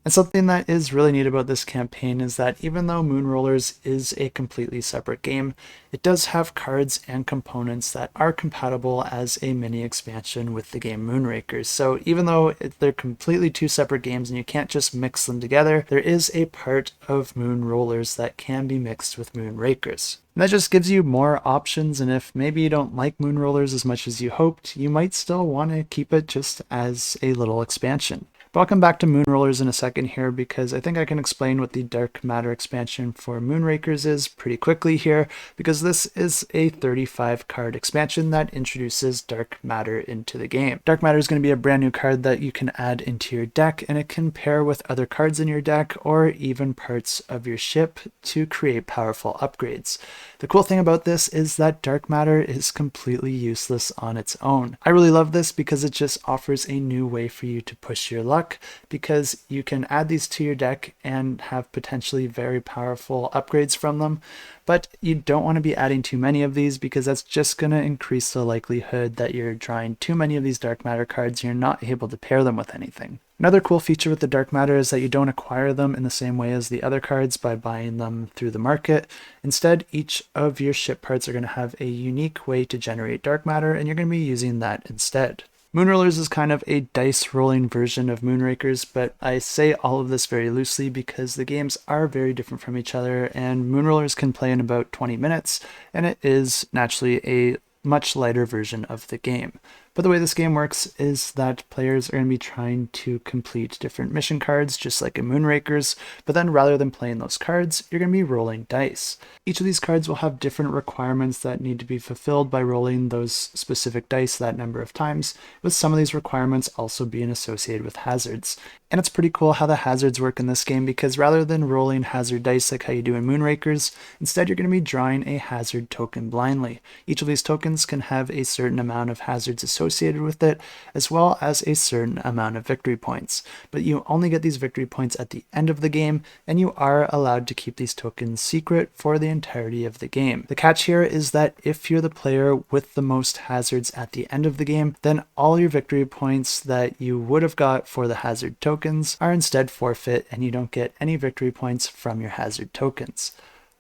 And something that is really neat about this campaign is that even though Moonrollers is a completely separate game, it does have cards and components that are compatible as a mini expansion with the game Moonrakers. So even though they're completely two separate games and you can't just mix them together, there is a part of Moonrollers that can be mixed with Moonrakers. And that just gives you more options, and if maybe you don't like Moonrollers as much as you hoped, you might still want to keep it just as a little expansion. But I'll come back to Moonrollers in a second here because I think I can explain what the Dark Matter expansion for Moonrakers is pretty quickly here, because this is a 35 card expansion that introduces Dark Matter into the game. Dark Matter is going to be a brand new card that you can add into your deck, and it can pair with other cards in your deck or even parts of your ship to create powerful upgrades. The cool thing about this is that Dark Matter is completely useless on its own. I really love this because it just offers a new way for you to push your luck, because you can add these to your deck and have potentially very powerful upgrades from them, but you don't want to be adding too many of these because that's just going to increase the likelihood that you're drawing too many of these Dark Matter cards and you're not able to pair them with anything. Another cool feature with the Dark Matter is that you don't acquire them in the same way as the other cards by buying them through the market. Instead, each of your ship parts are going to have a unique way to generate Dark Matter, and you're going to be using that instead. Moonrollers is kind of a dice rolling version of Moonrakers, but I say all of this very loosely because the games are very different from each other, and Moonrollers can play in about 20 minutes, and it is naturally a much lighter version of the game. But the way this game works is that players are going to be trying to complete different mission cards, just like in Moonrakers, but then rather than playing those cards, you're going to be rolling dice. Each of these cards will have different requirements that need to be fulfilled by rolling those specific dice that number of times, with some of these requirements also being associated with hazards. And it's pretty cool how the hazards work in this game, because rather than rolling hazard dice like how you do in Moonrakers, instead you're going to be drawing a hazard token blindly. Each of these tokens can have a certain amount of hazards associated with it, as well as a certain amount of victory points. But you only get these victory points at the end of the game, and you are allowed to keep these tokens secret for the entirety of the game. The catch here is that if you're the player with the most hazards at the end of the game, then all your victory points that you would have got for the hazard tokens are instead forfeit, and you don't get any victory points from your hazard tokens.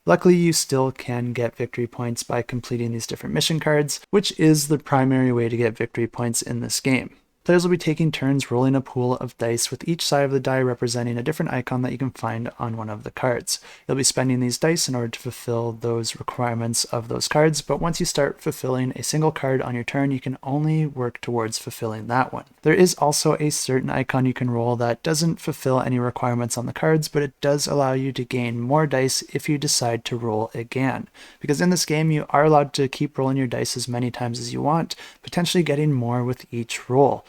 Luckily, you still can get victory points by completing these different mission cards, which is the primary way to get victory points in this game. Players will be taking turns rolling a pool of dice, with each side of the die representing a different icon that you can find on one of the cards. You'll be spending these dice in order to fulfill those requirements of those cards, but once you start fulfilling a single card on your turn, you can only work towards fulfilling that one. There is also a certain icon you can roll that doesn't fulfill any requirements on the cards, but it does allow you to gain more dice if you decide to roll again. Because in this game, you are allowed to keep rolling your dice as many times as you want, potentially getting more with each roll.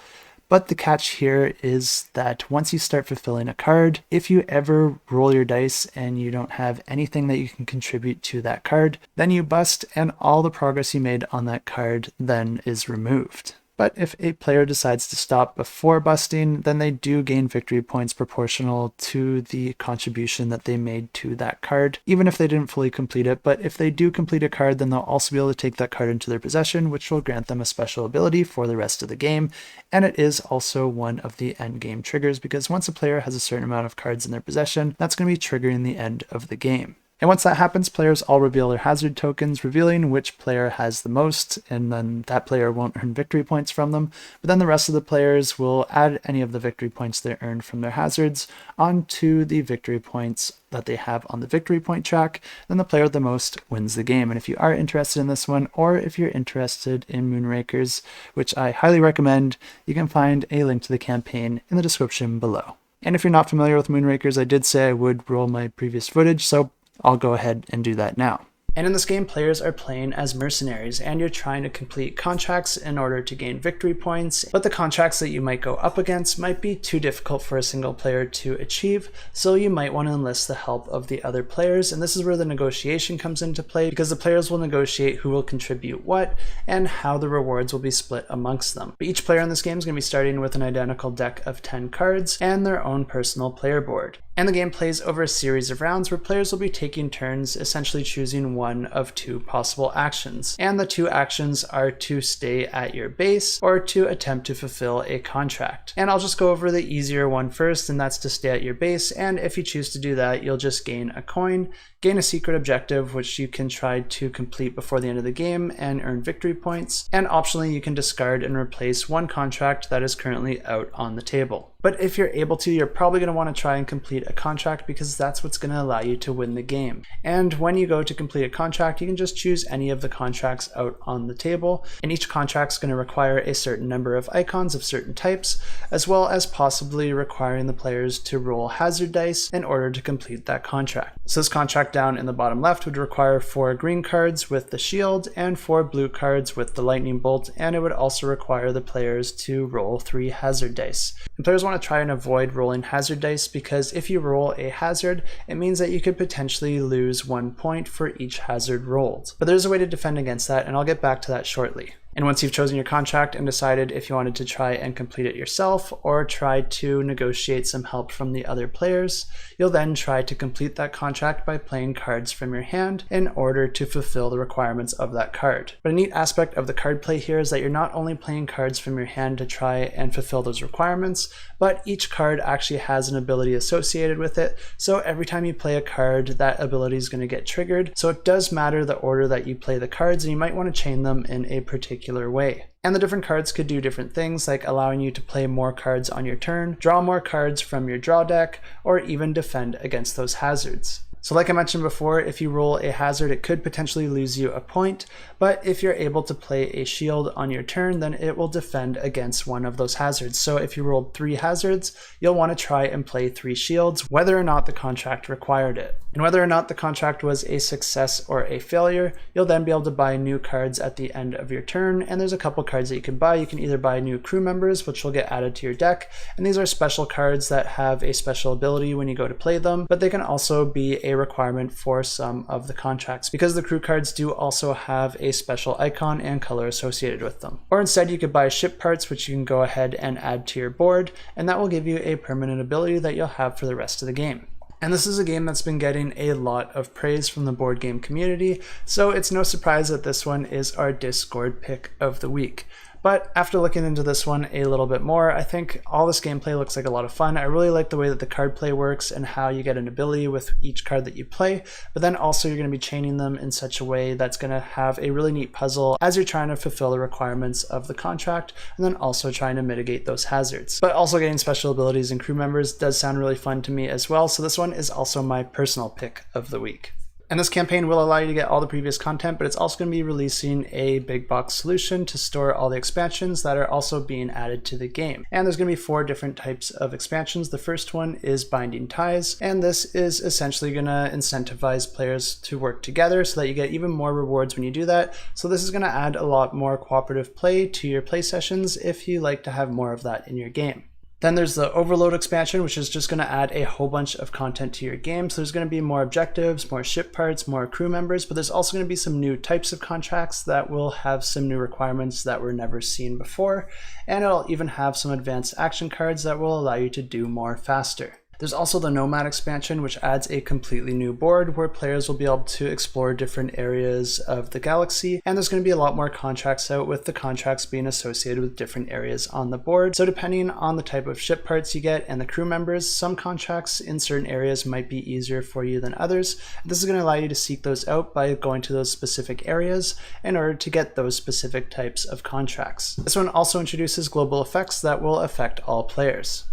But the catch here is that once you start fulfilling a card, if you ever roll your dice and you don't have anything that you can contribute to that card, then you bust, and all the progress you made on that card then is removed. But if a player decides to stop before busting, then they do gain victory points proportional to the contribution that they made to that card, even if they didn't fully complete it. But if they do complete a card, then they'll also be able to take that card into their possession, which will grant them a special ability for the rest of the game. And it is also one of the end game triggers, because once a player has a certain amount of cards in their possession, that's going to be triggering the end of the game. And once that happens, players all reveal their hazard tokens, revealing which player has the most, and then that player won't earn victory points from them. But then the rest of the players will add any of the victory points they earned from their hazards onto the victory points that they have on the victory point track. Then the player with the most wins the game. And if you are interested in this one, or if you're interested in Moonrakers, which I highly recommend, you can find a link to the campaign in the description below. And if you're not familiar with Moonrakers, I did say I would roll my previous footage, so I'll go ahead and do that now. And in this game, players are playing as mercenaries, and you're trying to complete contracts in order to gain victory points, but the contracts that you might go up against might be too difficult for a single player to achieve, so you might want to enlist the help of the other players, and this is where the negotiation comes into play, because the players will negotiate who will contribute what, and how the rewards will be split amongst them. But each player in this game is going to be starting with an identical deck of 10 cards, and their own personal player board. And the game plays over a series of rounds where players will be taking turns, essentially choosing one one of two possible actions. And the two actions are to stay at your base or to attempt to fulfill a contract. And I'll just go over the easier one first, and that's to stay at your base. And if you choose to do that, you'll just gain a coin, gain a secret objective, which you can try to complete before the end of the game and earn victory points. And optionally, you can discard and replace one contract that is currently out on the table. But if you're able to, you're probably going to want to try and complete a contract because that's what's going to allow you to win the game. And when you go to complete a contract, you can just choose any of the contracts out on the table. And each contract's going to require a certain number of icons of certain types, as well as possibly requiring the players to roll hazard dice in order to complete that contract. So this contract down in the bottom left would require 4 green cards with the shield and 4 blue cards with the lightning bolt, and it would also require the players to roll 3 hazard dice. And players want to try and avoid rolling hazard dice because if you roll a hazard, it means that you could potentially lose 1 point for each hazard rolled. But there's a way to defend against that, and I'll get back to that shortly. And once you've chosen your contract and decided if you wanted to try and complete it yourself or try to negotiate some help from the other players, you'll then try to complete that contract by playing cards from your hand in order to fulfill the requirements of that card. But a neat aspect of the card play here is that you're not only playing cards from your hand to try and fulfill those requirements, but each card actually has an ability associated with it. So every time you play a card, that ability is going to get triggered. So it does matter the order that you play the cards, and you might want to chain them in a particular way. And the different cards could do different things, like allowing you to play more cards on your turn, draw more cards from your draw deck, or even defend against those hazards. So like I mentioned before, if you roll a hazard, it could potentially lose you a point, but if you're able to play a shield on your turn, then it will defend against one of those hazards. So if you rolled 3 hazards, you'll want to try and play 3 shields, whether or not the contract required it. And whether or not the contract was a success or a failure, you'll then be able to buy new cards at the end of your turn. And there's a couple cards that you can buy. You can either buy new crew members, which will get added to your deck. And these are special cards that have a special ability when you go to play them, but they can also be a requirement for some of the contracts because the crew cards do also have a special icon and color associated with them. Or instead, you could buy ship parts, which you can go ahead and add to your board, and that will give you a permanent ability that you'll have for the rest of the game. And this is a game that's been getting a lot of praise from the board game community, so it's no surprise that this one is our Discord pick of the week. But after looking into this one a little bit more, I think all this gameplay looks like a lot of fun. I really like the way that the card play works and how you get an ability with each card that you play, but then also you're going to be chaining them in such a way that's going to have a really neat puzzle as you're trying to fulfill the requirements of the contract, and then also trying to mitigate those hazards. But also getting special abilities and crew members does sound really fun to me as well, so this one is also my personal pick of the week. And this campaign will allow you to get all the previous content, but it's also going to be releasing a big box solution to store all the expansions that are also being added to the game. And there's going to be 4 different types of expansions. The first one is Binding Ties, and this is essentially going to incentivize players to work together so that you get even more rewards when you do that. So this is going to add a lot more cooperative play to your play sessions if you like to have more of that in your game. Then there's the Overload expansion, which is just going to add a whole bunch of content to your game. So there's going to be more objectives, more ship parts, more crew members, but there's also going to be some new types of contracts that will have some new requirements that were never seen before. And it'll even have some advanced action cards that will allow you to do more faster. There's also the Nomad expansion, which adds a completely new board where players will be able to explore different areas of the galaxy, and there's going to be a lot more contracts out, with the contracts being associated with different areas on the board. So depending on the type of ship parts you get and the crew members, some contracts in certain areas might be easier for you than others. This is going to allow you to seek those out by going to those specific areas in order to get those specific types of contracts. This one also introduces global effects that will affect all players.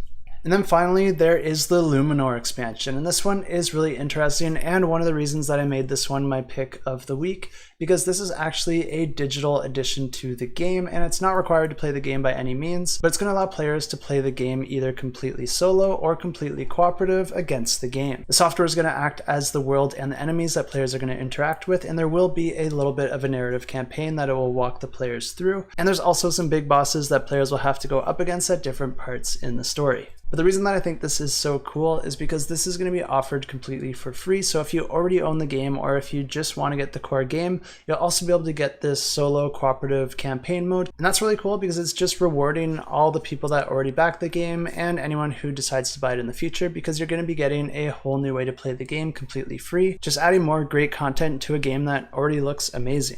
And then finally, there is the Luminor expansion, and this one is really interesting, and one of the reasons that I made this one my pick of the week, because this is actually a digital addition to the game, and it's not required to play the game by any means, but it's going to allow players to play the game either completely solo or completely cooperative against the game. The software is going to act as the world and the enemies that players are going to interact with, and there will be a little bit of a narrative campaign that it will walk the players through, and there's also some big bosses that players will have to go up against at different parts in the story. But the reason that I think this is so cool is because this is going to be offered completely for free. So if you already own the game, or if you just want to get the core game, you'll also be able to get this solo cooperative campaign mode. And that's really cool because it's just rewarding all the people that already backed the game and anyone who decides to buy it in the future, because you're going to be getting a whole new way to play the game completely free, just adding more great content to a game that already looks amazing.